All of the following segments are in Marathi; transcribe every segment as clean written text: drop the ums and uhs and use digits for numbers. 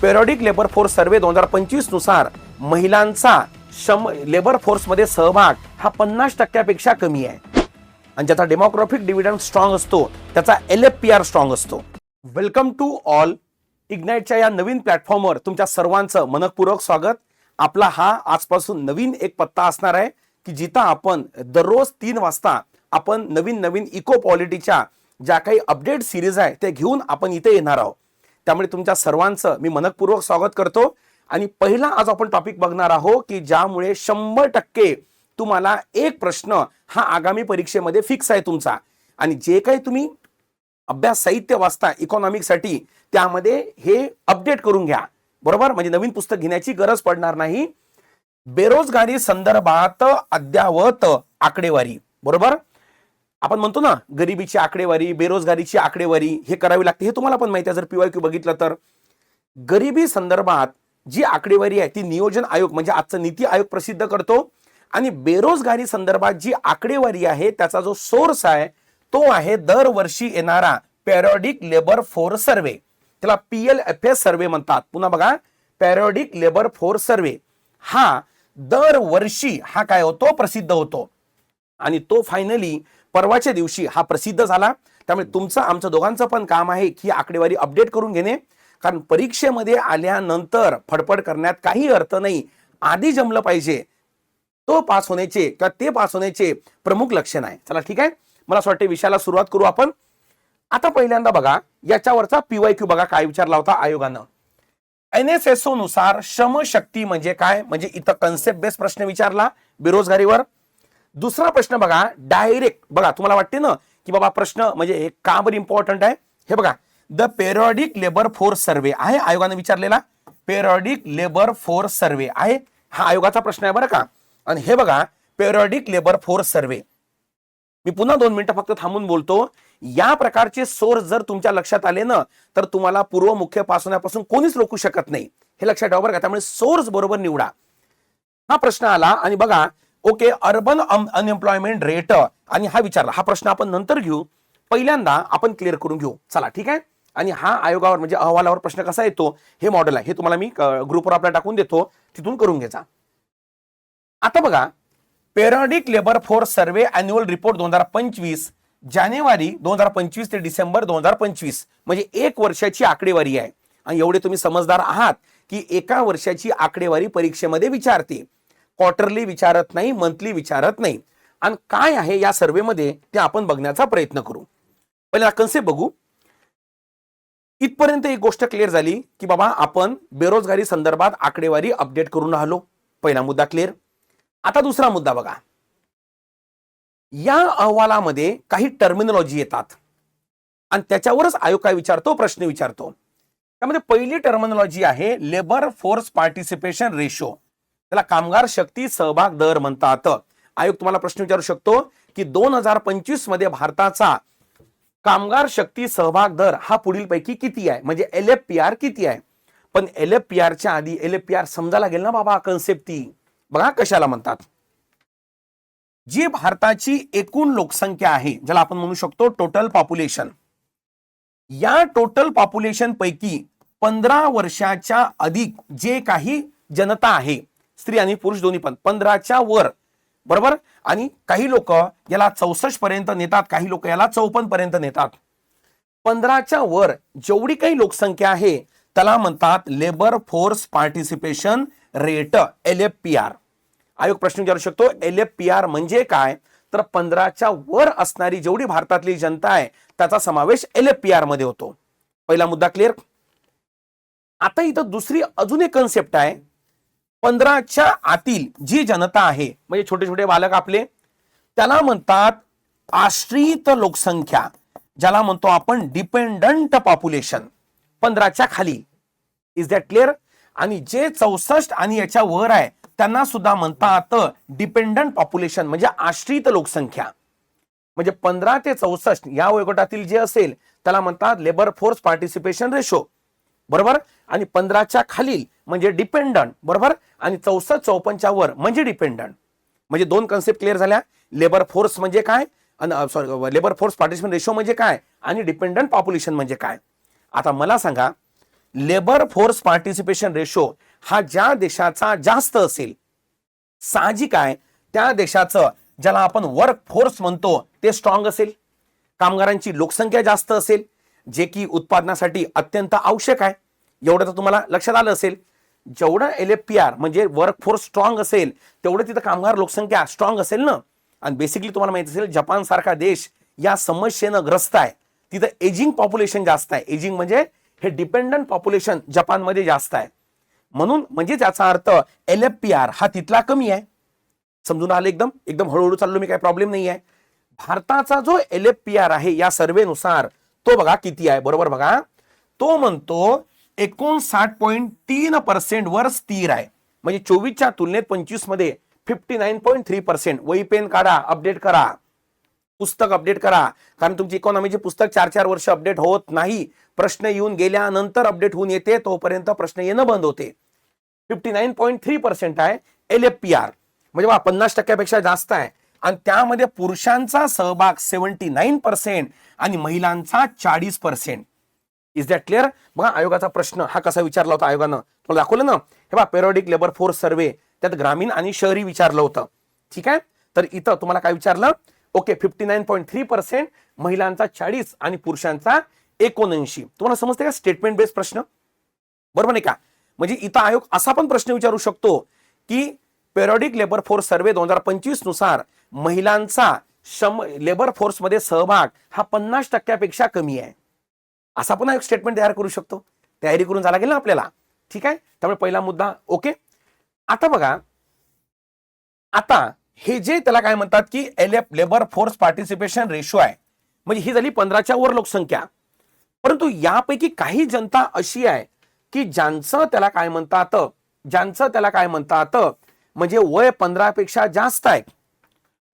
पेरियडिक लेबर फोर्स सर्वे 2025 नुसार महिलांचा लेबर फोर्समध्ये सहभाग हा 50% कमी आहे आणि ज्याचा डेमोग्राफिक डिव्हिडंड स्ट्रॉंग असतो त्याचा LFPR स्ट्रॉंग असतो. Welcome to all. इग्नाइटच्या या नवीन प्लॅटफॉर्मवर तुमच्या सर्वांचं मनपूर्वक स्वागत. आपला हा आजपासून नवीन एक पत्ता असणार आहे की जिथं आपण दररोज 3 वाजता आपण नवीन इको पॉलिटीच्या ज्या काही अपडेट सिरीज आहे ते घेऊन आपण इथे येणार आहोत. त्यामुळे तुमच्या सर्वांचं मी मनपूर्वक स्वागत करतो. आणि पहिला आज आपण टॉपिक बघणार आहोत की ज्यामुळे 100% तुम्हाला एक प्रश्न हा आगामी परीक्षेमध्ये फिक्स आहे तुमचा. आणि जे काही तुम्ही अभ्यास साहित्य वाचता इकॉनॉमिक्ससाठी त्यामध्ये हे अपडेट करून घ्या, बरोबर. म्हणजे नवीन पुस्तक घेण्याची गरज पडणार नाही. बेरोजगारी संदर्भात अद्ययावत आकडेवारी, बरोबर. आपण म्हणतो ना गरिबीची आकडेवारी, बेरोजगारीची आकडेवारी हे करावी लागते, हे तुम्हाला पण माहिती आहे जर PYQ बघितलं तर. गरिबी संदर्भात जी आकडेवारी आहे ती नियोजन आयोग म्हणजे आजचं नीती आयोग प्रसिद्ध करतो. आणि बेरोजगारी संदर्भात जी आकडेवारी आहे त्याचा जो सोर्स आहे तो आहे दरवर्षी येणारा पेरियडिक लेबर फोर्स सर्वे, त्याला PLFS सर्वे म्हणतात. पुन्हा बघा, पेरियडिक लेबर फोर्स सर्वे हा दरवर्षी हा काय होतो, प्रसिद्ध होतो. आणि तो फायनली परवाच्या दिवशी हा प्रसिद्ध झाला. त्यामुळे तुमचं आमचं दोघांचं पण काम आहे की आकडेवारी अपडेट करून घेणे, कारण परीक्षेमध्ये आल्यानंतर फडफड करण्यात काही अर्थ नाही. आधी जमलं पाहिजे, तो पास होण्याचे किंवा ते पास होण्याचे प्रमुख लक्षण आहे. चला ठीक आहे, मला असं वाटतं विषयाला सुरुवात करू आपण. आता पहिल्यांदा बघा याच्यावरचा PYQ बघा काय विचारला होता आयोगानं. NSSO नुसार श्रमशक्ती म्हणजे काय, म्हणजे इथं कन्सेप्ट बेस्ड प्रश्न विचारला बेरोजगारीवर. दुसरा प्रश्न बघा डायरेक्ट, बघा तुम्हाला वाटते ना की बाबा प्रश्न म्हणजे हे का बरं इम्पॉर्टंट आहे. हे बघा, the periodic labour force survey आहे आयोगाने विचारलेला. पेरियडिक लेबर फोर्स सर्वे आहे, हा आयोगाचा प्रश्न आहे बरं का. आणि हे बघा पेरियडिक लेबर फोर्स सर्वे, मी पुन्हा 2 मिनिटं फक्त थांबून बोलतो. या प्रकारचे सोर्स जर तुमच्या लक्षात आले ना तर तुम्हाला पूर्व मुख्य पास होण्यापासून कोणीच रोखू शकत नाही, हे लक्षात ठेवा बरं का. त्यामुळे सोर्स बरोबर निवडा. हा प्रश्न आला आणि बघा ओके, अर्बन अनएम्प्लॉयमेंट रेट आणि हा विचारला. हा प्रश्न आपण नंतर घेऊ, पहिल्यांदा आपण क्लिअर करून घेऊ. चला ठीक आहे. आणि हा आयोगावर म्हणजे अहवालावर प्रश्न कसा येतो हे मॉडेल आहे, हे तुम्हाला मी ग्रुपवर आपला टाकून देतो, तिथून करून घ्यायचा. आता बघा periodic labour force survey annual report 2025 जानेवारी 2025 ते डिसेंबर 2025 म्हणजे 1 वर्षाची आकडेवारी आहे. आणि एवढे तुम्ही समजदार आहात की एका वर्षाची आकडेवारी परीक्षेमध्ये विचारते, क्वार्टरली विचारत नाही, मंथली विचारत नाही. आणि काय आहे या सर्वेमध्ये ते आपण बघण्याचा प्रयत्न करू. पहिला कन्सेप्ट बघू. इथपर्यंत एक गोष्ट क्लिअर झाली की बाबा आपण बेरोजगारी संदर्भात आकडेवारी अपडेट करून राहिलो, पहिला मुद्दा क्लिअर. आता दुसरा मुद्दा बघा, या अहवालामध्ये काही टर्मिनॉलॉजी येतात आणि त्याच्यावरच आयोग काय विचारतो, प्रश्न विचारतो. त्यामध्ये पहिली टर्मिनॉलॉजी आहे लेबर फोर्स पार्टिसिपेशन रेशो, त्याला कामगार शक्ती सहभाग दर म्हणतात. आयोग तुम्हाला प्रश्न विचारू शकतो की 2025 मध्ये भारताचा कामगार शक्ती सहभाग दर हा पुढील पैकी किती आहे, म्हणजे LFPR किती आहे. पण LFPRच्या आधी LFPR समजायला गेल ना बाबा कन्सेप्ट ती बघा कशाला म्हणतात. जी भारताची एकूण लोकसंख्या आहे ज्याला आपण म्हणू शकतो टोटल पॉप्युलेशन, या टोटल पॉप्युलेशन पैकी 15 वर्षाच्या अधिक जे काही जनता आहे, स्त्री आणि पुरुष दोन्ही पण 15च्या वर, बरोबर. आणि काही लोक याला 64 पर्यंत नेतात, काही लोक याला 54 पर्यंत नेतात. 15च्या वर जेवढी काही लोकसंख्या आहे त्याला म्हणतात labour force participation rate, LFPR. आयोग प्रश्न विचारू शकतो LFPR म्हणजे काय, तर 15च्या वर असणारी जेवढी भारतातली जनता आहे त्याचा समावेश LFPR मध्ये होतो. पहिला मुद्दा क्लिअर. आता इथं दुसरी अजून एक कन्सेप्ट आहे, 15च्या आतील जी जनता आहे म्हणजे छोटे छोटे बालक आपले, त्याला म्हणतात आश्रित लोकसंख्या, ज्याला म्हणतो आपण डिपेंडंट पॉप्युलेशन. 15च्या खाली, इज दॅट क्लिअर. आणि जे 64 आणि याच्या वर आहे त्यांना सुद्धा म्हणतात डिपेंडंट पॉप्युलेशन म्हणजे आश्रित लोकसंख्या. म्हणजे 15 ते 64 या वयोगटातील जे असेल त्याला म्हणतात लेबर फोर्स पार्टिसिपेशन रेशो, बरोबर. आणि 15च्या खालील म्हणजे डिपेंडंट, बरोबर. आणि 64-54च्या वर म्हणजे डिपेंडंट. म्हणजे दोन कन्सेप्ट क्लिअर झाल्या. लेबर फोर्स म्हणजे काय, लेबर फोर्स पार्टिसिपेशन रेशो म्हणजे काय आणि डिपेंडंट पॉप्युलेशन म्हणजे काय. आता मला सांगा लेबर फोर्स पार्टिसिपेशन रेशो हा ज्या देशाचा जास्त असेल, साहजिक आहे त्या देशाचं ज्याला आपण वर्क फोर्स म्हणतो ते स्ट्रॉंग असेल, कामगारांची लोकसंख्या जास्त असेल, जे की उत्पादनासाठी अत्यंत आवश्यक आहे. एवढं तर तुम्हाला लक्षात आलं असेल. जेवढं LFPR म्हणजे वर्क फोर्स स्ट्रॉंग असेल तेवढं तिथं कामगार लोकसंख्या स्ट्रॉंग असेल ना. आणि बेसिकली तुम्हाला माहिती असेल जपान सारखा देश या समस्येनं ग्रस्त आहे. तिथं एजिंग पॉप्युलेशन जास्त आहे. एजिंग म्हणजे हे डिपेंडंट पॉप्युलेशन जपानमध्ये जास्त आहे. म्हणून म्हणजे त्याचा अर्थ LFPR हा तिथला कमी आहे. समजून आलं? एकदम एकदम हळूहळू चाललो मी, काही प्रॉब्लेम नाही आहे. भारताचा जो LFPR आहे या सर्वेनुसार तो बघा किती आहे, बरोबर बघा, तो म्हणतो 59.3% वर स्थिर आहे. म्हणजे 24च्या तुलनेत 25 मध्ये 59.3%. वही पेन काढा, अपडेट करा, पुस्तक अपडेट करा, कारण तुमची इकॉनॉमीचे पुस्तक 4-4 वर्ष अपडेट होत नाही. प्रश्न येऊन गेल्यानंतर अपडेट होऊन येते, तोपर्यंत प्रश्न येणं बंद होते. 59.3% आहे LFPR, म्हणजे 50% जास्त आहे. आणि त्यामध्ये पुरुषांचा सहभाग 79% आणि महिलांचा 40%. Is that clear? बघा आयोगाचा प्रश्न हा कसा विचारला होता आयोगानं, तुम्हाला दाखवलं ना. हे बघा पेरियोडिक लेबर फोर्स सर्वे, त्यात ग्रामीण आणि शहरी विचारलं होतं. ठीक आहे, तर इथं तुम्हाला काय विचारलं? ओके, 59.3%, महिलांचा 40 आणि पुरुषांचा 79. तुम्हाला समजते का? स्टेटमेंट बेस्ड प्रश्न, बरोबर नाही का? म्हणजे इथं आयोग असा पण प्रश्न विचारू शकतो की पेरियोडिक लेबर फोर्स सर्वे 2025 नुसार महिलांचा लेबर फोर्स मध्ये सहभाग हा 50% कमी आहे. असा पण एक स्टेटमेंट तयार करू शकतो. तयारी करून झाला गेला ना आपल्याला. ठीक आहे, त्यामुळे पहिला मुद्दा ओके. आता बघा, आता हे जे त्याला काय म्हणतात की लेबर फोर्स पार्टिसिपेशन रेशो आहे, म्हणजे ही झाली 15च्या वर लोकसंख्या. परंतु यापैकी काही जनता अशी आहे की ज्यांचं त्याला काय म्हणतात म्हणजे वय 15पेक्षा जास्त आहे,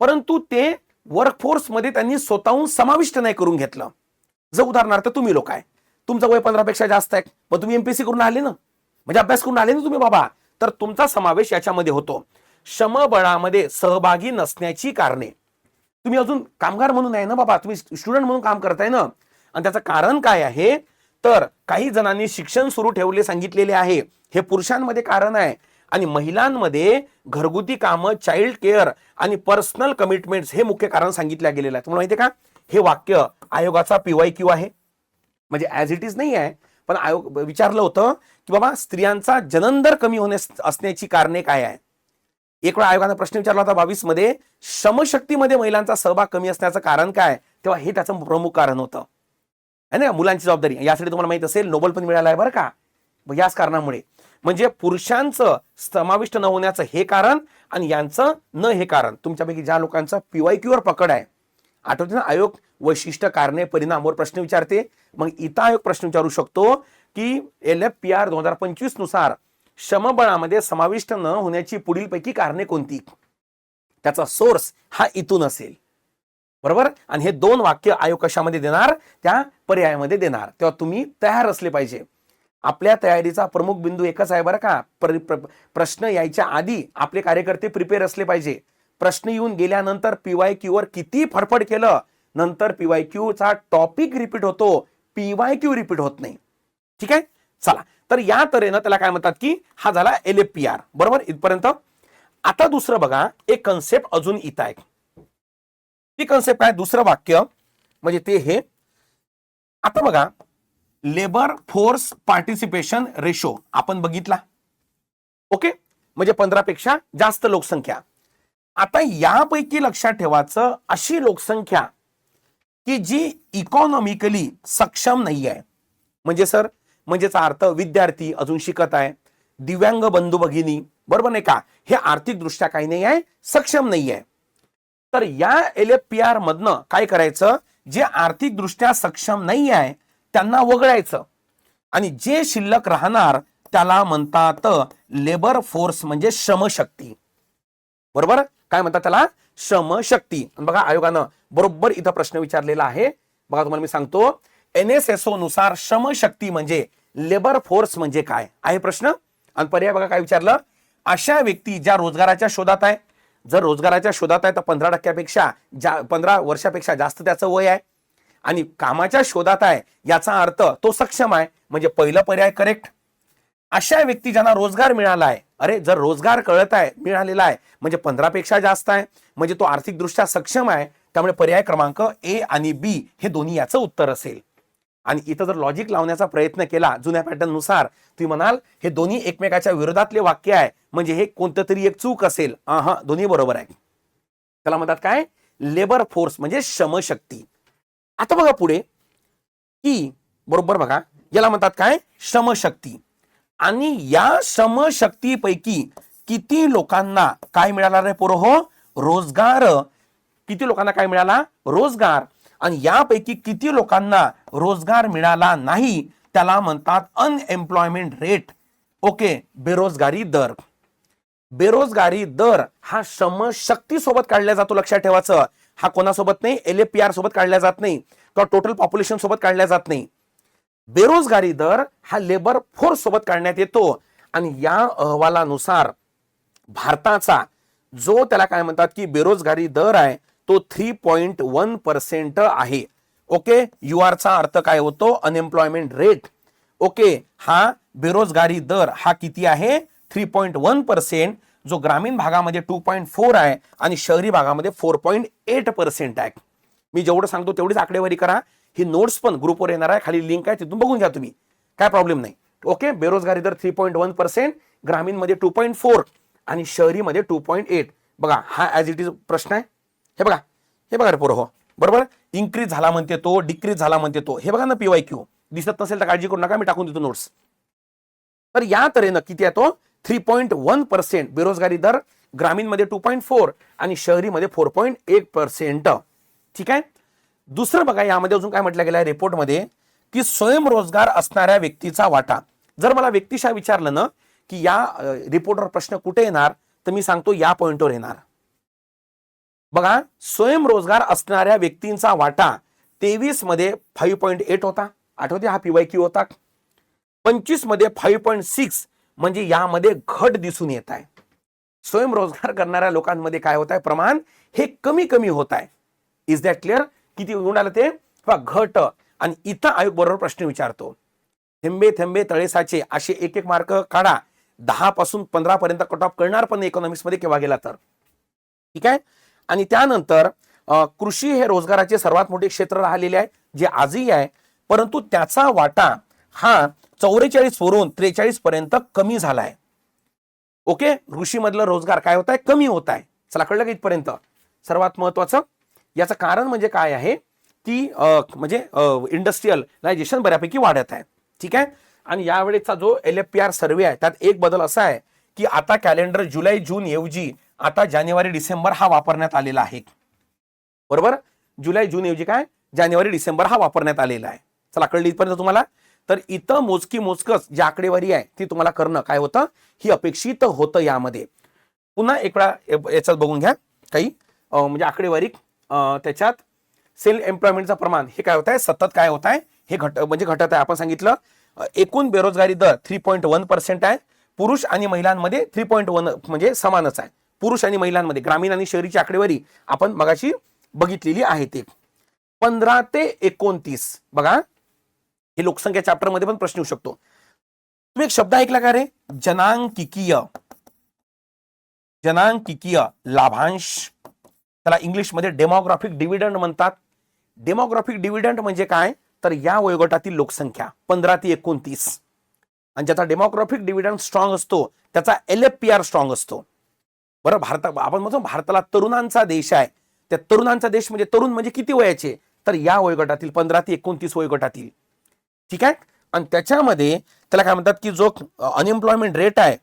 परंतु ते वर्कफोर्स मध्ये त्यांनी स्वतःहून समाविष्ट नाही करून घेतलं. जर उदाहरणार्थ तुम्ही लोक आहे, तुमचं वय 15पेक्षा जास्त आहे, मग तुम्ही MPSC करून आले ना, म्हणजे अभ्यास करून आले ना तुम्ही बाबा, तर तुमचा समावेश याच्यामध्ये होतो. श्रमबळामध्ये सहभागी नसण्याची कारणे, तुम्ही अजून कामगार म्हणून आहे ना बाबा, तुम्ही स्टुडंट म्हणून काम करताय ना. आणि त्याचं कारण काय आहे, तर काही जणांनी शिक्षण सुरू ठेवले सांगितलेले आहे, हे पुरुषांमध्ये कारण आहे. आणि महिलांमध्ये घरगुती कामं, चाइल्ड केअर आणि पर्सनल कमिटमेंट्स हे मुख्य कारण सांगितलं गेलेलं आहे. तुम्हाला माहिती आहे का? हे वाक्य आयोगाचा PYQ आहे, म्हणजे ऍज इट इज नाही आहे, पण आयोग विचारलं होतं की बाबा स्त्रियांचा जननदर कमी असण्याची कारणे काय आहे. एक वेळा आयोगाने प्रश्न विचारला होता 22 मध्ये, श्रमशक्तीमध्ये महिलांचा सहभाग कमी असण्याचं कारण काय, तेव्हा हे त्याचं प्रमुख कारण होतं. है ना, मुलांची जबाबदारी. यासाठी तुम्हाला माहित असेल नोबेल पण मिळाला आहे बरं का, याच कारणामुळे. म्हणजे पुरुषांचं समाविष्ट न होण्याचं हे कारण आणि यांचं न हे कारण. तुमच्यापैकी ज्या लोकांचा PYQ वर पकड आहे, आठवते ना, आयोग वैशिष्ट्य, कारणे, परिणामवर प्रश्न विचारते. मग इथं आयोग प्रश्न विचारू शकतो की LFPR 2025 नुसार श्रमबळामध्ये समाविष्ट न होण्याची पुढील पैकी कारणे कोणती. त्याचा सोर्स हा इथून असेल, बरोबर. आणि हे 2 वाक्य आयोग कशामध्ये देणार, त्या पर्यायामध्ये देणार. तेव्हा तुम्ही तयार असले पाहिजे. आपल्या तयारीचा प्रमुख बिंदू एकच आहे बरं का, प्रश्न यायच्या आधी आपले कार्यकर्ते प्रिपेअर असले पाहिजे. प्रश्न येऊन गेल्यानंतर PYQ वर किती फडफड केलं, नंतर PYQ चा टॉपिक रिपीट होतो, PYQ रिपीट होत नाही. ठीक आहे, चला. तर या तऱ्हेनं त्याला काय म्हणतात की हा झाला LFPR, बरोबर इथपर्यंत. आता दुसरं बघा, एक कन्सेप्ट अजून इथं आहे. ती कन्सेप्ट आहे दुसरं वाक्य, म्हणजे ते हे. आता बघा, लेबर फोर्स पार्टिसिपेशन रेशो आपण बघितला, ओके, म्हणजे 15पेक्षा जास्त लोकसंख्या. आता यापैकी लक्षात ठेवायचं, अशी लोकसंख्या की जी इकॉनॉमिकली सक्षम नाही आहे. म्हणजे सर, म्हणजेचा अर्थ विद्यार्थी अजून शिकत आहे, दिव्यांग बंधू भगिनी, बरोबर नाही का, हे आर्थिक दृष्ट्या काही नाही आहे, सक्षम नाही आहे. तर या LFPR मधनं काय करायचं, जे आर्थिक दृष्ट्या सक्षम नाही आहे त्यांना वगळायचं आणि जे शिल्लक राहणार त्याला म्हणतात लेबर फोर्स, म्हणजे श्रमशक्ती. बरोबर, काय म्हणतात त्याला, श्रमशक्ती. बघा आयोगानं बरोबर इथं प्रश्न विचारलेला आहे. बघा तुम्हाला मी सांगतो, NSSO नुसार श्रमशक्ती म्हणजे लेबर फोर्स म्हणजे काय आहे प्रश्न. आणि पर्याय बघा काय विचारलं, अशा व्यक्ती ज्या रोजगाराच्या शोधात आहे. जर रोजगाराच्या शोधात आहे तर 15% 15 वर्षापेक्षा जास्त त्याचं वय आहे आणि कामाच्या शोधात आहे याचा अर्थ तो सक्षम आहे, म्हणजे पहिला पर्याय करेक्ट. अशा व्यक्ती ज्यांना रोजगार मिळाला आहे, अरे जर रोजगार कळत आहे मिळालेला आहे म्हणजे 15 पेक्षा जास्त आहे, म्हणजे तो आर्थिकदृष्ट्या सक्षम आहे. त्यामुळे पर्याय क्रमांक ए आणि बी हे दोन्ही याचं उत्तर असेल. आणि इथं जर लॉजिक लावण्याचा प्रयत्न केला जुन्या पॅटर्न नुसार, तुम्ही म्हणाल हे दोन्ही एकमेकाच्या विरोधातले वाक्य आहे, म्हणजे हे कोणतं तरी एक चूक असेल. हा, दोन्ही बरोबर आहे. त्याला म्हणतात काय, लेबर फोर्स म्हणजे श्रमशक्ती. आता बघा पुढे की बरोबर बघा, याला म्हणतात काय, श्रमशक्ती. आणि या श्रमशक्तीपैकी किती लोकांना काय मिळाला रे पोरं हो, रोजगार. किती लोकांना काय मिळाला, रोजगार. आणि यापैकी किती लोकांना रोजगार मिळाला नाही त्याला म्हणतात अनएम्प्लॉयमेंट रेट. ओके, बेरोजगारी दर. बेरोजगारी दर हा श्रमशक्ती सोबत काढला जातो, लक्षात ठेवायचं. हा कोणासोबत नाही, LFPR सोबत काढला जात नाही किंवा टोटल पॉप्युलेशन सोबत काढला जात नाही. बेरोजगारी दर हा लेबर फोर्स सोबत काढण्यात येतो. आणि या अहवालानुसार भारताचा जो त्याला काय म्हणतात की बेरोजगारी दर आहे तो 3.1% आहे. ओके, UR चा अर्थ काय होतो, अनएम्प्लॉयमेंट रेट. ओके, हा बेरोजगारी दर हा किती आहे, 3.1%, जो ग्रामीण भागामध्ये 2.4 आहे आणि शहरी भागामध्ये 4.8% आहे. मी जेवढं सांगतो तेवढीच आकडेवारी करा. ही नोट्स पण ग्रुपवर येणार आहे, खाली लिंक आहे, तिथून बघून घ्या तुम्ही, काय प्रॉब्लेम नाही. ओके, बेरोजगारी दर 3.1%, ग्रामीणमध्ये 2.4 आणि शहरीमध्ये 2.8. बघा हा ऍज इट इज प्रश्न आहे. हे बघा रे पोरं हो, बरोबर. इन्क्रीज झाला म्हणते तो, डिक्रीज झाला म्हणते तो. हे बघा ना PYQ. दिसत नसेल तर काळजी करू नका, मी टाकून देतो नोट्स. तर या तऱ्हेनं किती आहे तो, 3.1% बेरोजगारी दर, ग्रामीणमध्ये 2.4 आणि शहरीमध्ये 4.8%. ठीक आहे. दुसरं बघा, यामध्ये अजून काय म्हटलं गेलं आहे रिपोर्टमध्ये की स्वयंरोजगार असणाऱ्या व्यक्तीचा वाटा. जर मला व्यक्तिशः विचारलं ना की या रिपोर्टवर प्रश्न कुठे येणार, तर मी सांगतो या पॉइंटवर येणार. बघा, स्वयंरोजगार असणाऱ्या व्यक्तींचा वाटा 23 मध्ये 5.8 होता, आठवते हा PYQ होता. 25 मध्ये 5.6, म्हणजे यामध्ये घट दिसून येत आहे. स्वयंरोजगार करणाऱ्या लोकांमध्ये काय होत आहे, प्रमाण हे कमी कमी होत आहे. Is that clear. किती उडालं ते, घट. आणि इथं आयोग बरोबर प्रश्न विचारतो, थेंबे थेंबे तळेसाचे, असे एक एक मार्क काढा. 10 पासून 15 पर्यंत कट ऑफ करणार पण इकॉनॉमिक्स मध्ये केव्हा गेला तर. ठीक आहे. आणि त्यानंतर कृषी हे रोजगाराचे सर्वात मोठे क्षेत्र राहिलेले आहे, जे आजही आहे, परंतु त्याचा वाटा हा 44 वरून 43 पर्यंत कमी झाला आहे. ओके, कृषीमधलं रोजगार काय होत आहे, कमी होत आहे. चला, कळलं का इथपर्यंत. सर्वात महत्वाचं याचं कारण म्हणजे काय आहे की म्हणजे इंडस्ट्रियलायझेशन बऱ्यापैकी वाढत आहे. ठीक आहे. आणि यावेळेचा जो LFPR सर्वे आहे त्यात एक बदल असा आहे की आता कॅलेंडर जुलै जून ऐवजी आता जानेवारी डिसेंबर हा वापरण्यात आलेला आहे. बरोबर, जुलै जून ऐवजी काय, जानेवारी डिसेंबर हा वापरण्यात आलेला आहे. चला, कळली इथपर्यंत तुम्हाला. तर इथं मोजकच जी आकडेवारी आहे ती तुम्हाला करणं काय होतं, ही अपेक्षित होतं. यामध्ये पुन्हा एक वेळा याच्यात बघून घ्या काही म्हणजे आकडेवारी. त्याच्यात सेल्फ एम्प्लॉयमेंटचं प्रमाण हे काय होत आहे, सतत काय होत आहे, हे म्हणजे घटत आहे. आपण सांगितलं एकूण बेरोजगारी दर 3.1% आहे. पुरुष आणि महिलांमध्ये 3.1 म्हणजे समानच आहे. पुरुष आणि महिलांमध्ये ग्रामीण आणि शहरीची आकडेवारी आपण मगाशी बघितलेली आहे. ते 15 ते 29 बघा, हे लोकसंख्या चॅप्टर मध्ये पण प्रश्न येऊ शकतो. तुम्ही एक शब्द ऐकला का रे, जनांकिकीय लाभांश. त्याला इंग्लिशमध्ये डेमोग्राफिक डिव्हिडंड म्हणतात. डेमोग्राफिक डिव्हिडंड म्हणजे काय, तर या वयोगटातील लोकसंख्या 15 ते 29, आणि ज्याचा डेमोग्राफिक डिव्हिडंड स्ट्रॉंग असतो त्याचा LFPR स्ट्रॉंग असतो. बरं, आपण म्हणतो भारताला तरुणांचा देश आहे. त्या तरुणांचा देश म्हणजे तरुण म्हणजे किती वयाचे, तर या वयोगटातील 15 ते 29 वयोगटातील. ठीक आहे. आणि त्याच्यामध्ये त्याला काय म्हणतात की जो अनएम्प्लॉयमेंट रेट आहे